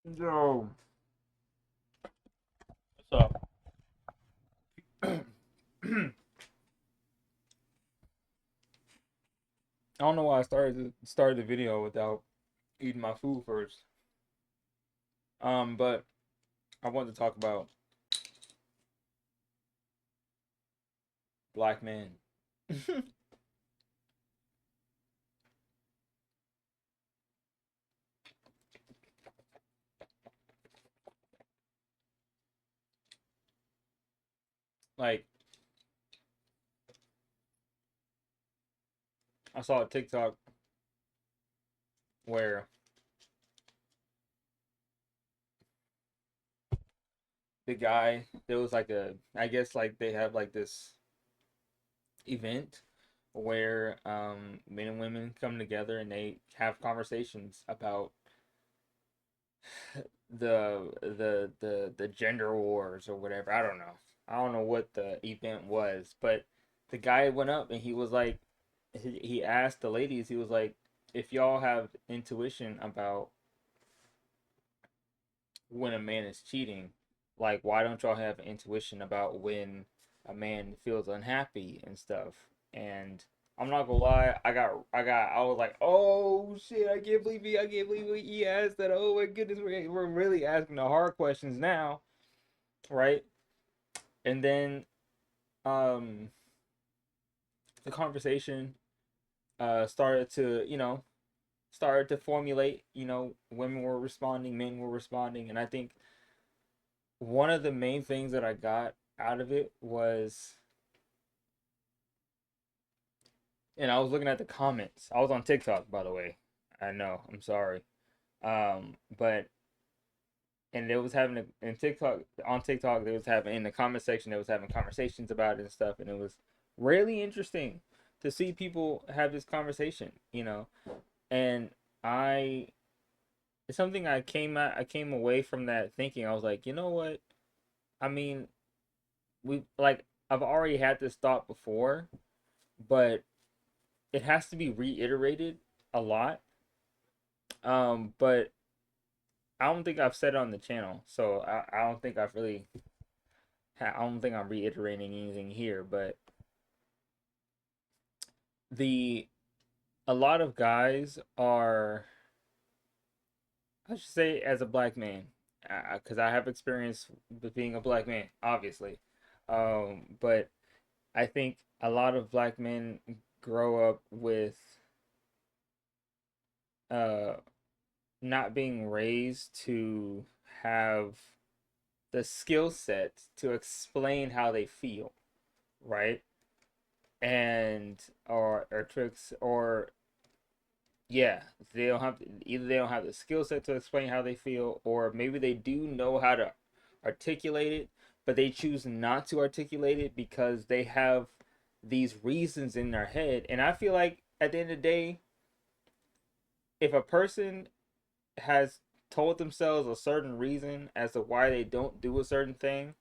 Yo, what's up? I don't know why I started the video without eating my food first. But I wanted to talk about black men. Like I saw a TikTok where the guy there was like a I guess like they have like this event where men and women come together and they have conversations about the gender wars or whatever. I don't know. I don't know what the event was, but the guy went up and he was like, he asked the ladies, he was like, if y'all have intuition about when a man is cheating, like why don't y'all have intuition about when a man feels unhappy and stuff? And I'm not gonna lie, I was like, oh shit, I can't believe he asked that. Oh my goodness, we're really asking the hard questions now, right? And then um, the conversation started to, started to formulate. Women were responding, men were responding, and I think one of the main things that I got out of it was, and I was looking at the comments. I was on TikTok, by the way. I know, I'm sorry. But and they was having in TikTok on TikTok they was having in the comment section they was having conversations about it and stuff, and it was really interesting to see people have this conversation, And I it's something I came away from that thinking. I was like, you know what? I mean, we like I've already had this thought before, but it has to be reiterated a lot. But I don't think I've said it on the channel, so I don't think I've really I don't think I'm reiterating anything here, but the a lot of guys are, I should say, as a black man, because I have experience with being a black man, obviously. But I think a lot of black men grow up with uh not being raised to have the skill set to explain how they feel, right? And or tricks or yeah, they don't have either they don't have the skill set to explain how they feel, or maybe they do know how to articulate it, but they choose not to articulate it because they have these reasons in their head. And I feel like at the end of the day, if a person has told themselves a certain reason as to why they don't do a certain thing,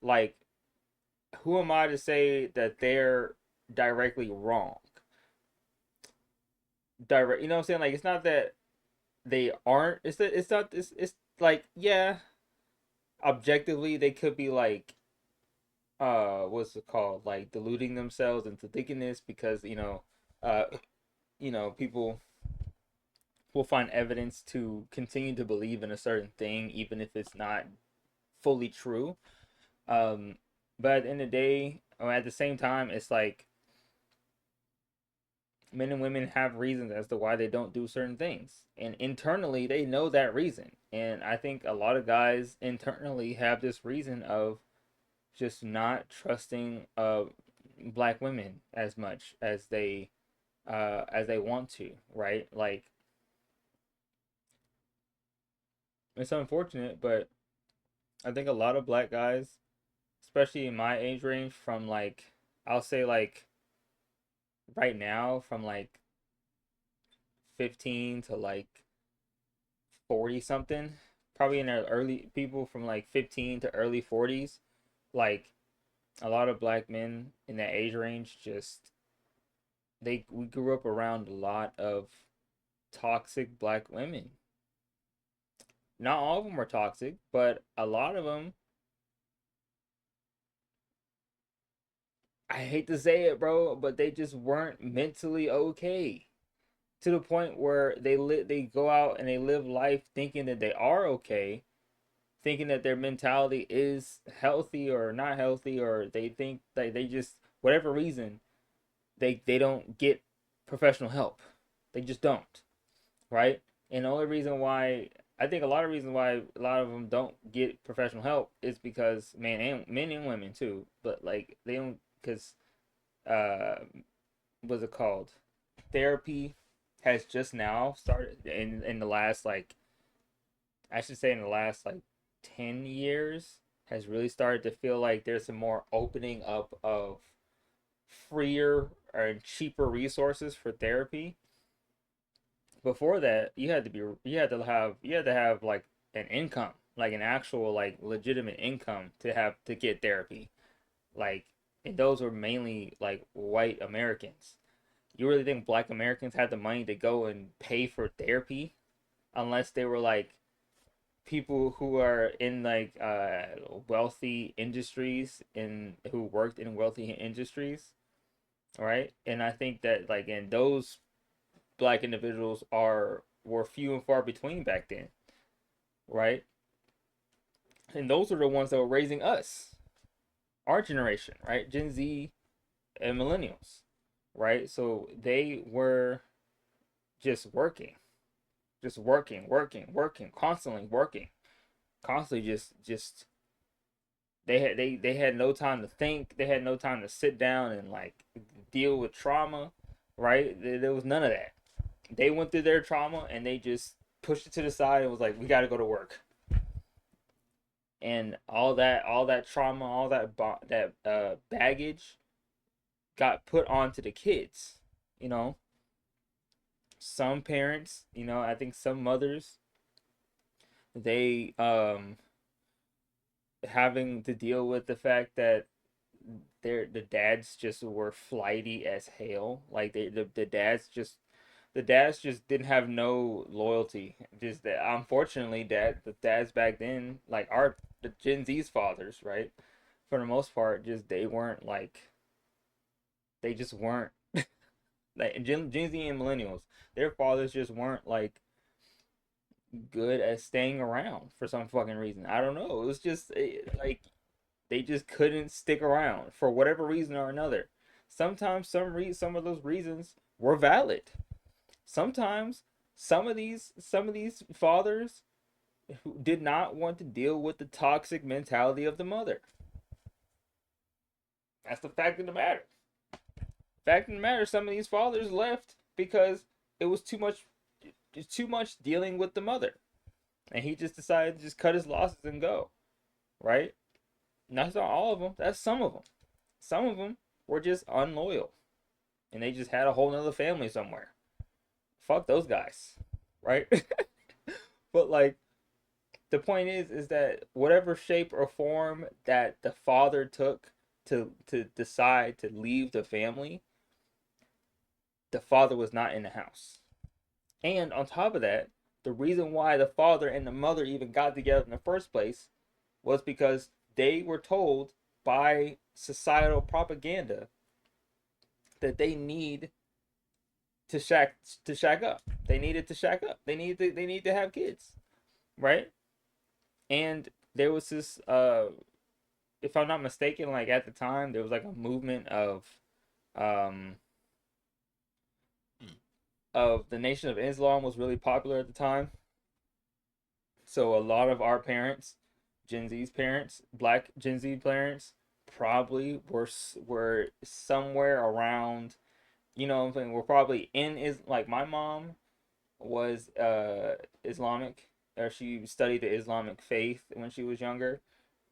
like who am I to say that they're directly wrong? You know what I'm saying? Like it's not that they aren't. It's not. It's like yeah, objectively they could be like what's it called? Like deluding themselves into thinking this because uh people will find evidence to continue to believe in a certain thing even if it's not fully true. Um, but at the end of the day, or at the same time, it's like men and women have reasons as to why they don't do certain things. And internally, they know that reason. And I think a lot of guys internally have this reason of just not trusting black women as much as they want to, right? Like it's unfortunate, but I think a lot of black guys, especially in my age range from like I'll say like right now from like 15 to like 40 something, probably in their early people from like 15 to early 40s, like a lot of black men in that age range just we grew up around a lot of toxic black women. Not all of them were toxic, but a lot of them, I hate to say it, bro, but they just weren't mentally okay to the point where they go out and they live life thinking that they are okay, thinking that their mentality is healthy or not healthy, or they think that they just whatever reason they don't get professional help. They just don't, right? And the only reason why I think a lot of reasons why a lot of them don't get professional help is because men and women too, but like they don't because uh what's it called? Therapy has just now started in the last like I should say in the last like 10 years has really started to feel like there's some more opening up of freer or cheaper resources for therapy. Before that, you had to have like an income, like an actual like legitimate income to have to get therapy. Like and those were mainly like white Americans. You really think black Americans had the money to go and pay for therapy unless they were like people who are in like wealthy industries and who worked in wealthy industries, right? And I think that like and those black individuals are were few and far between back then, right? And those are the ones that were raising us, our generation, right? Gen Z and millennials, right? So they were just working, working, constantly just they had no time to think. They had no time to sit down and like deal with trauma, right? There was none of that. They went through their trauma and they just pushed it to the side and was like, "We got to go to work." And all that trauma, all that baggage got put onto the kids. You know, some parents, you know, I think some mothers, they having to deal with the fact that the dads just were flighty as hell. Like the dads just didn't have no loyalty. Just that unfortunately the dads back then like our the Gen Z's fathers, right? For the most part, just they weren't like they just weren't like Gen Z and millennials. Their fathers just weren't like good at staying around for some fucking reason. I don't know. It was just like they just couldn't stick around for whatever reason or another. Sometimes some of those reasons were valid. Sometimes some of these fathers who did not want to deal with the toxic mentality of the mother. That's the fact of the matter. Fact of the matter, some of these fathers left because it was too much dealing with the mother. And he just decided to just cut his losses and go, right? And that's not all of them. That's some of them. Some of them were just unloyal, and they just had a whole nother family somewhere. Fuck those guys, right? But like the point is that whatever shape or form that the father took to decide to leave the family, the father was not in the house. And on top of that, the reason why the father and the mother even got together in the first place was because they were told by societal propaganda that they need to shack up. They needed to shack up. They need to have kids, right? And there was this if I'm not mistaken, like at the time there was like a movement um of the Nation of Islam was really popular at the time. So a lot of our parents, Gen Z's parents, Black Gen Z parents, probably were somewhere around. You know what I'm saying? We're probably in is like my mom was Islamic, or she studied the Islamic faith when she was younger.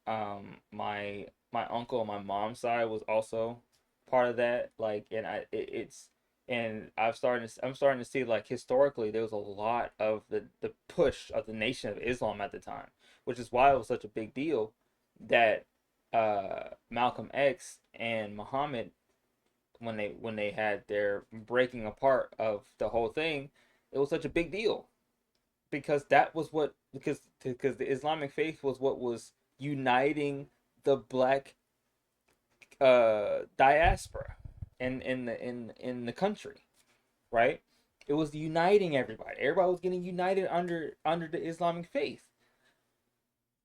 My uncle on my mom's side was also part of that. Like, and it's and I'm starting to see like historically there was a lot of the push of the Nation of Islam at the time, which is why it was such a big deal that Malcolm X and Muhammad when they had their breaking apart of the whole thing, it was such a big deal because that was what because the Islamic faith was what was uniting the black diaspora in the country, right? It was uniting everybody. Everybody was getting united under the Islamic faith.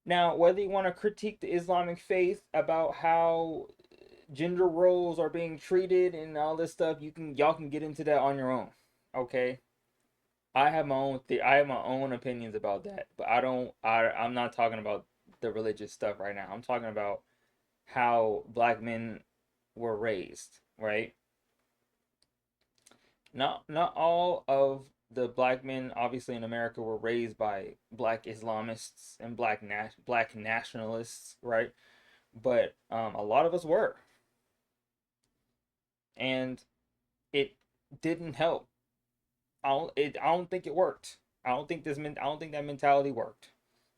Now, whether you want to critique the Islamic faith about how gender roles are being treated and all this stuff, y'all can get into that on your own. Okay? I have my own opinions about that, but I'm not talking about the religious stuff right now. I'm talking about how black men were raised, right? Not all of the black men obviously in America were raised by black Islamists and black nationalists, right? But a lot of us were, and it didn't help. I don't think it worked. I don't think that mentality worked,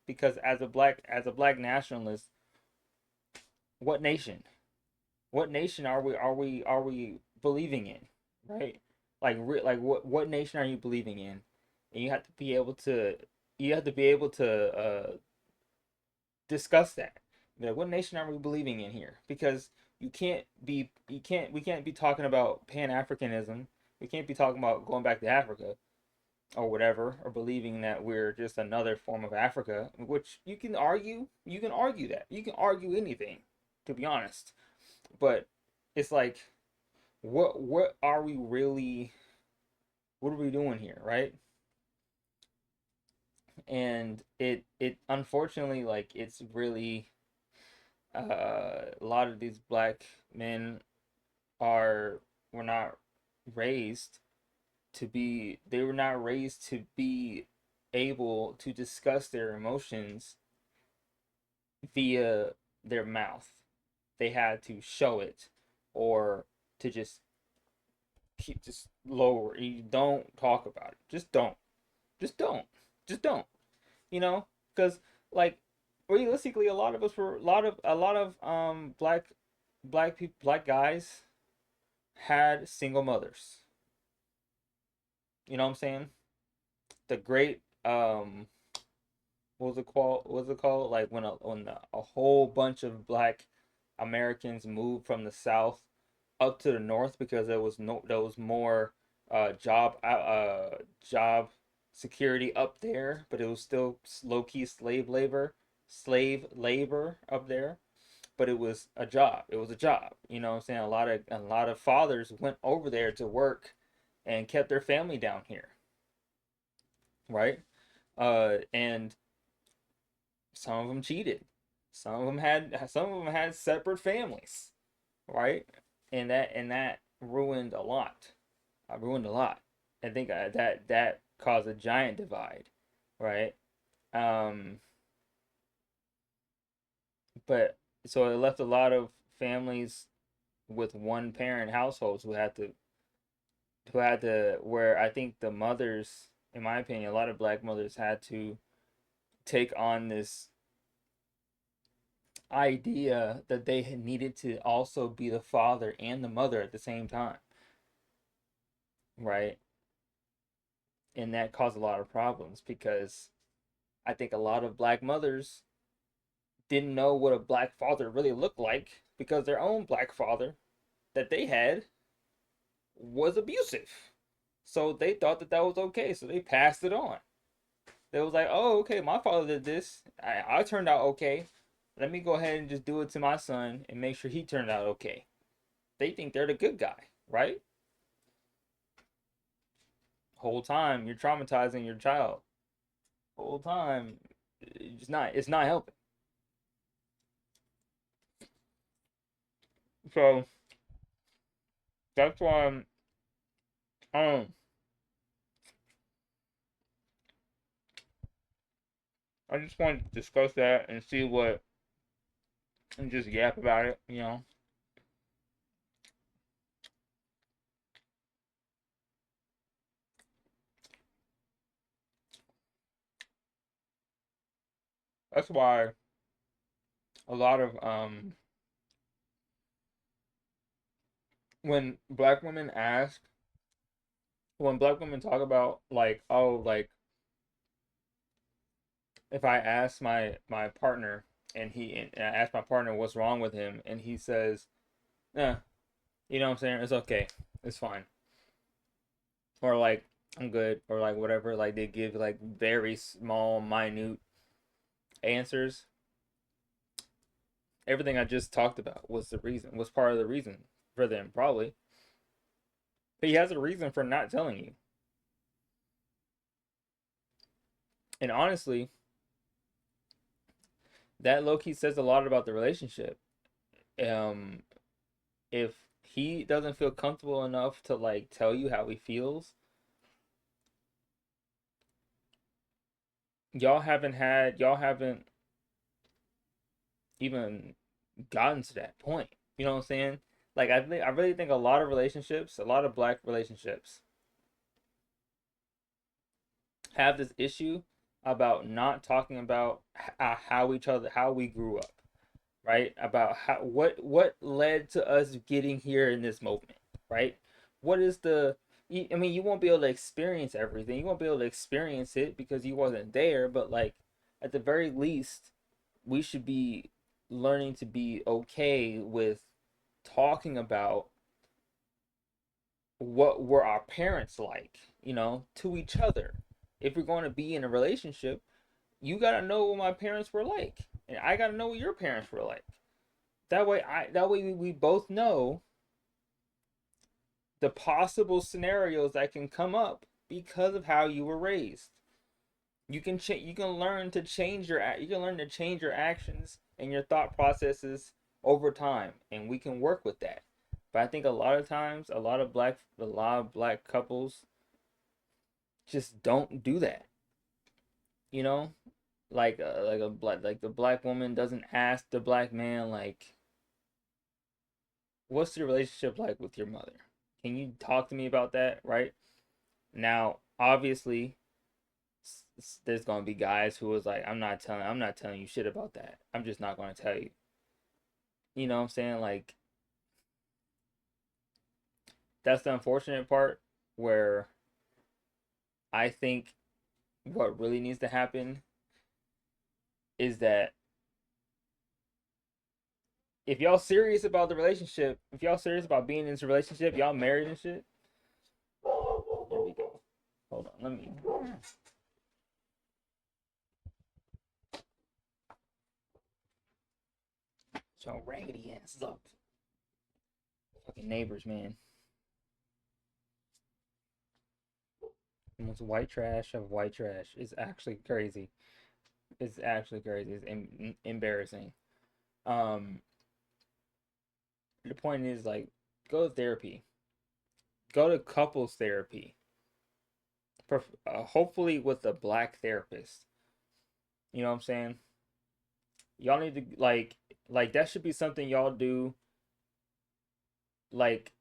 because as a black nationalist, what nation? What nation are we believing in, right? Like what nation are you believing in? And you have to be able to discuss that. Like, what nation are we believing in here? Because we can't be talking about Pan Africanism. We can't be talking about going back to Africa or whatever, or believing that we're just another form of Africa, which you can argue that. You can argue anything, to be honest. But it's like, what are we really, what are we doing here, right? And it unfortunately, like, it's really a lot of these black men are were not raised they were not raised to be able to discuss their emotions via their mouth. They had to show it, or to just lower. You don't talk about it. Just don't. Just don't. Just don't. You know, because, like, realistically, a lot of black guys had single mothers. You know what I'm saying? The great what was it called? Like a whole bunch of black Americans moved from the South up to the North, because there was more job security up there, but it was still low key slave labor up there. But it was a job. It was a job. You know what I'm saying? A lot of fathers went over there to work and kept their family down here, right? And some of them cheated. Some of them had separate families, right? And that ruined a lot. I ruined a lot. I think that caused a giant divide, right? Um, but so it left a lot of families with one parent households who had to where I think the mothers, in my opinion, a lot of black mothers had to take on this idea that they had needed to also be the father and the mother at the same time, right? And that caused a lot of problems, because I think a lot of black mothers didn't know what a black father really looked like, because their own black father that they had was abusive. So they thought that was okay. So they passed it on. They was like, oh, okay, my father did this. I turned out okay. Let me go ahead and just do it to my son and make sure he turned out okay. They think they're the good guy, right? Whole time you're traumatizing your child. Whole time it's not helping. So that's why um I just wanted to discuss that and see what and just yap about it, you know. That's why a lot of when black women ask when black women talk about, like, oh, like, if I ask my partner and I ask my partner what's wrong with him and he says, "Nah, you know what I'm saying? It's okay. It's fine." Or like, "I'm good," or like whatever, like they give like very small, minute answers. Everything I just talked about was part of the reason for them, probably. But he has a reason for not telling you. And honestly, that low key says a lot about the relationship. Um, if he doesn't feel comfortable enough to like tell you how he feels, y'all haven't even gotten to that point. You know what I'm saying? Like I really think a lot of relationships, a lot of black relationships have this issue about not talking about how we grew up, right? About what led to us getting here in this moment, right? What is the I mean, you won't be able to experience everything. You won't be able to experience it because you wasn't there, but like at the very least, we should be learning to be okay with talking about what were our parents like, to each other. If we're going to be in a relationship, you got to know what my parents were like, and I got to know what your parents were like. That way we both know the possible scenarios that can come up because of how you were raised. You can learn to change your actions and your thought processes over time, and we can work with that. But I think a lot of times, a lot of black couples just don't do that. You know, like the black woman doesn't ask the black man like, "What's your relationship like with your mother? Can you talk to me about that?" Right now, obviously, there's gonna be guys who was like, I'm not telling you shit about that. I'm just not gonna tell you." You know what I'm saying? Like that's the unfortunate part where I think what really needs to happen is that if y'all serious about the relationship, if y'all serious about being in this relationship, y'all married and shit. There we go. Hold on, let me. So raggedy ass up. Fucking neighbors, man. The most white trash of white trash. It's actually crazy. It's actually crazy. It's embarrassing. Um, the point is like, go to therapy. Go to couples therapy. Hopefully with a black therapist. You know what I'm saying? Y'all need to like that should be something y'all do like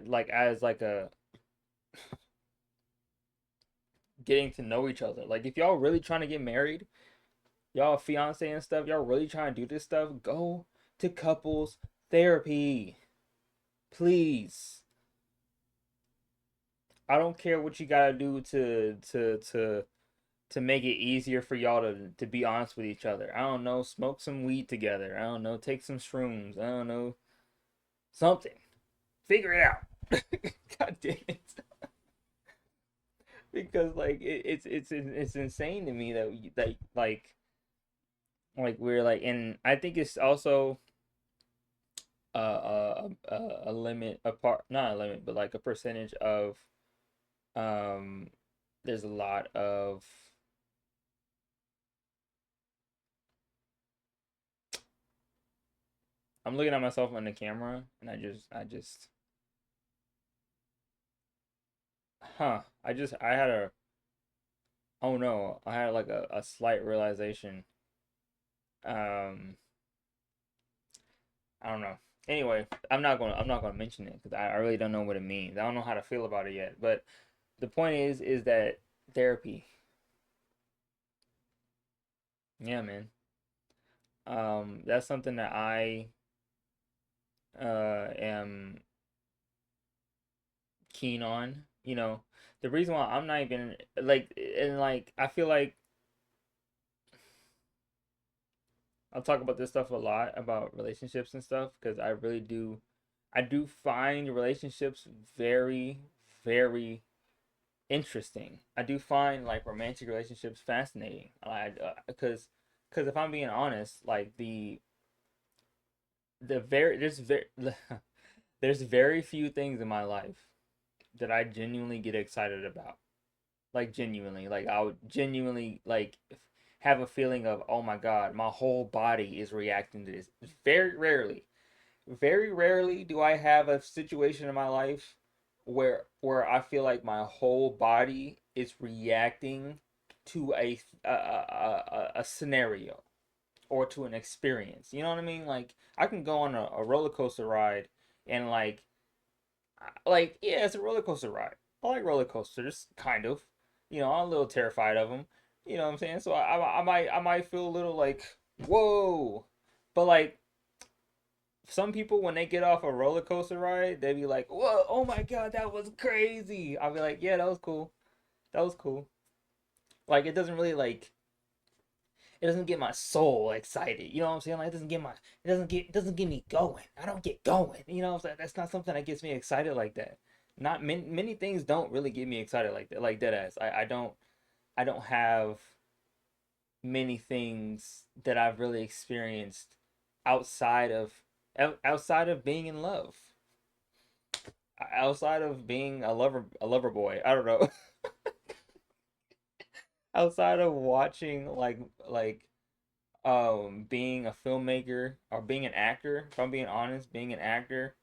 like as like a getting to know each other. Like if y'all really trying to get married, y'all fiance and stuff, y'all really trying to do this stuff, go to couples therapy. Please. I don't care what you gotta do to make it easier for y'all to be honest with each other. I don't know, smoke some weed together. I don't know, take some shrooms. I don't know, something. Figure it out. God damn it. Because like it's insane to me that like we're like, and I think it's also a limit, a part, not a limit, but like a percentage of um there's a lot of I'm looking at myself on the camera and I just I had a oh no, I had like a slight realization. um I don't know. Anyway, I'm not gonna mention it because I really don't know what it means. I don't know how to feel about it yet. But the point is that therapy. Yeah, man. That's something that I am keen on. The reason why I'm not even like, and like I feel like I'll talk about this stuff a lot about relationships and stuff because I do find relationships very, very interesting. I do find like romantic relationships fascinating. Because if I'm being honest, like the very there's very few things in my life that I genuinely get excited about. Like genuinely, like I would genuinely like have a feeling of, oh my god, my whole body is reacting to this. Very rarely do I have a situation in my life where I feel like my whole body is reacting to a scenario or to an experience. You know what I mean? Like I can go on a roller coaster ride and yeah, it's a roller coaster ride. I like roller coasters, kind of. You know, I'm a little terrified of them. You know what I'm saying? So I might feel a little like whoa, but like some people when they get off a roller coaster ride, they be like, whoa, oh my god, that was crazy. I'll be like, yeah, that was cool. That was cool. Like it doesn't really like it doesn't get my soul excited. You know what I'm saying? Like it doesn't get me going. I don't get going. You know what I'm saying? That's not something that gets me excited like that. Not many things don't really get me excited like that. Like dead ass. I don't have many things that I've really experienced outside of outside of being in love. Outside of being a lover boy. I don't know. Outside of watching being a filmmaker or being an actor, if I'm being honest, being an actor,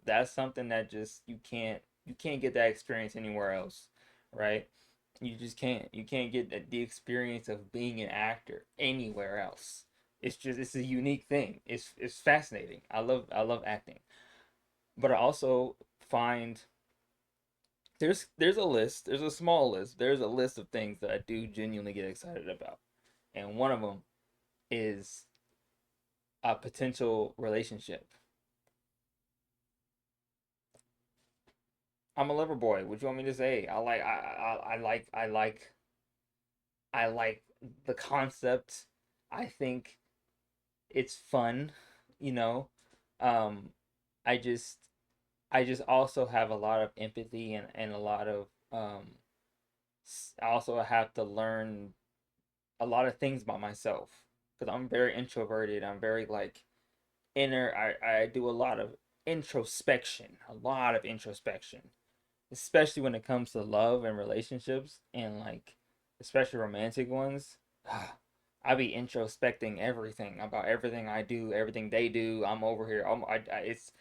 that's something that just you can't get that experience anywhere else, right? You just can't. You can't get the experience of being an actor anywhere else. It's a unique thing. It's fascinating. I love acting. But I also find there's a list, there's a small list. There's a list of things that I do genuinely get excited about. And one of them is a potential relationship. I'm a lover boy. What do you want me to say? I like the concept. I think it's fun, you know. Um, I just I just also have a lot of empathy and a lot of I also have to learn a lot of things about myself because I'm very introverted. I'm very like inner. I do a lot of introspection, a lot of introspection, especially when it comes to love and relationships and like especially romantic ones. I be introspecting everything about everything I do, everything they do. I'm over here. It's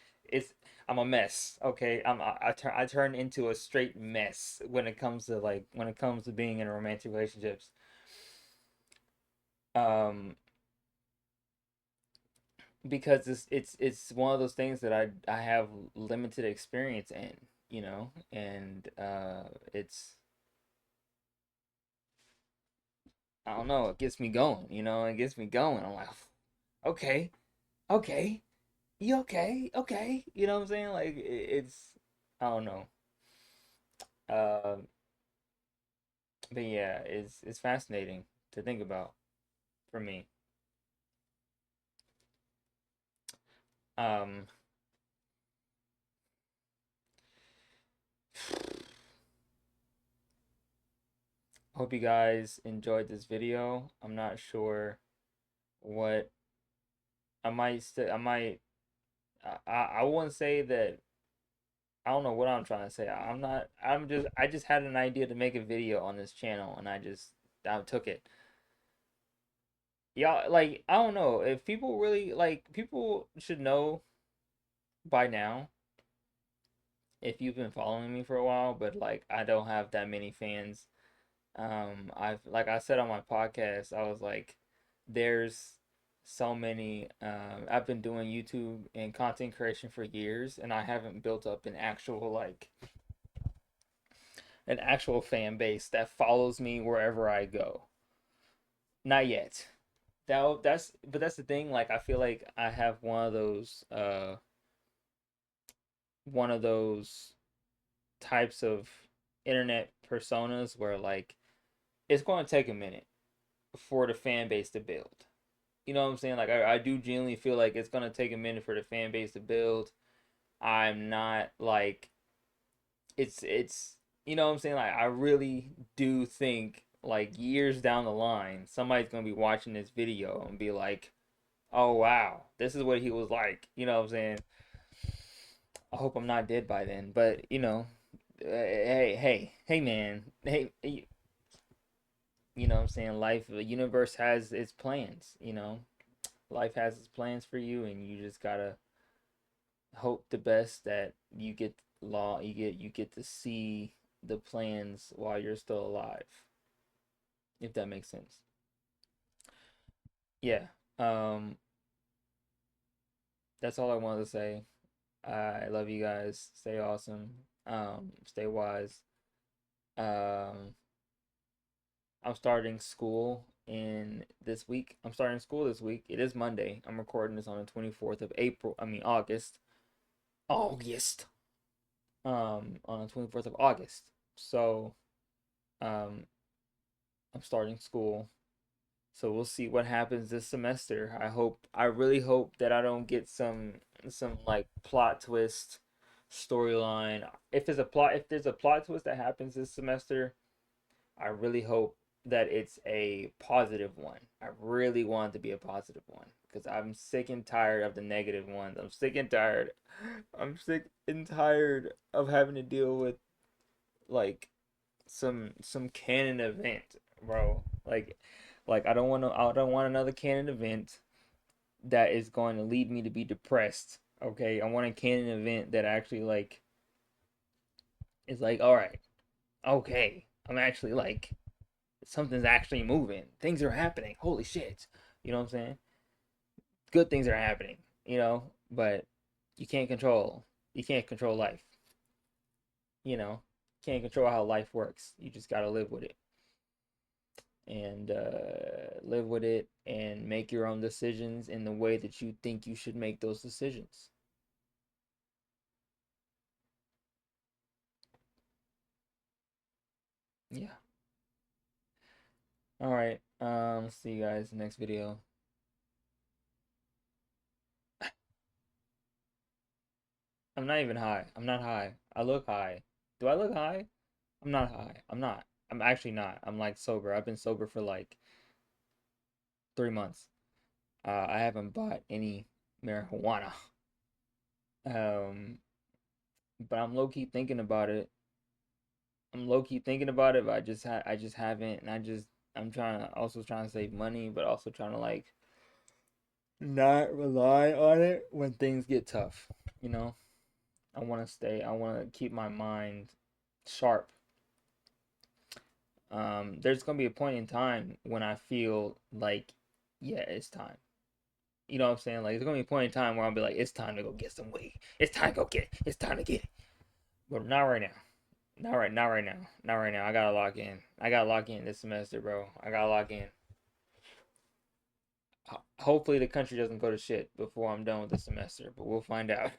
I'm a mess. Okay, I turn into a straight mess when it comes to when it comes to being in romantic relationships. Um, because it's one of those things that I have limited experience in, you know, and it's I don't know, it gets me going, you know, it gets me going. I'm like, okay, okay, you okay, okay, you know what I'm saying? Like it's I don't know, uh, but yeah, it's fascinating to think about for me. Um, hope you guys enjoyed this video. I'm not sure what I might I wouldn't say that I don't know what I'm trying to say. I'm not I just had an idea to make a video on this channel and I took it. Yeah, like I don't know if people really like people should know by now if you've been following me for a while, but like I don't have that many fans. I've like I said on my podcast, I was like there's so many I've been doing YouTube and content creation for years and I haven't built up an actual fan base that follows me wherever I go. Not yet. That's the thing. Like I feel like I have one of those types of internet personas where like it's going to take a minute for the fan base to build. You know what I'm saying? Like I do genuinely feel like it's gonna take a minute for the fan base to build. I'm not like it's you know what I'm saying? Like I really do think like years down the line, somebody's gonna be watching this video and be like, "Oh wow, this is what he was like." You know what I'm saying? I hope I'm not dead by then, but hey, man, you know what I'm saying? Life, the universe has its plans. Life has its plans for you, and you just gotta hope the best that you get to see the plans while you're still alive, if that makes sense. Yeah. Um, that's all I wanted to say. I love you guys. Stay awesome. Stay wise. Um, I'm starting school in this week. I'm starting school this week. It is Monday. I'm recording this on the 24th of April. I mean August. August. On the 24th of August. So, um, I'm starting school. So we'll see what happens this semester. I really hope that I don't get some like plot twist storyline. If there's a plot twist that happens this semester, I really hope that it's a positive one. I really want it to be a positive one because I'm sick and tired of the negative ones. I'm sick and tired. I'm sick and tired of having to deal with like some canon event, bro. Like I don't want another canon event that is going to lead me to be depressed. Okay, I want a canon event that actually like is like, all right, okay, I'm actually like something's actually moving. Things are happening. Holy shit. You know what I'm saying? Good things are happening, but you can't control you can't control life, you know. Can't control how life works. You just got to live with it and live with it and make your own decisions in the way that you think you should make those decisions. Yeah. All right. See you guys next video. I'm not even high. I'm not high. I look high. Do I look high? I'm not high. I'm not. I'm actually not. I'm like sober. I've been sober for like 3 months. I haven't bought any marijuana. Um, but I'm low key thinking about it. I'm low key thinking about it, but I just haven't, and I'm trying to save money, but also trying to like not rely on it when things get tough. You know, I want to keep my mind sharp. There's gonna be a point in time when I feel like, yeah, it's time. You know what I'm saying? Like, there's gonna be a point in time where I'll be like, it's time to go get some weed. It's time to go get it. It's time to get it. But not right now. Not right now. Not right now. I gotta lock in. I gotta lock in this semester, bro. I gotta lock in. Hopefully the country doesn't go to shit before I'm done with the semester, but we'll find out.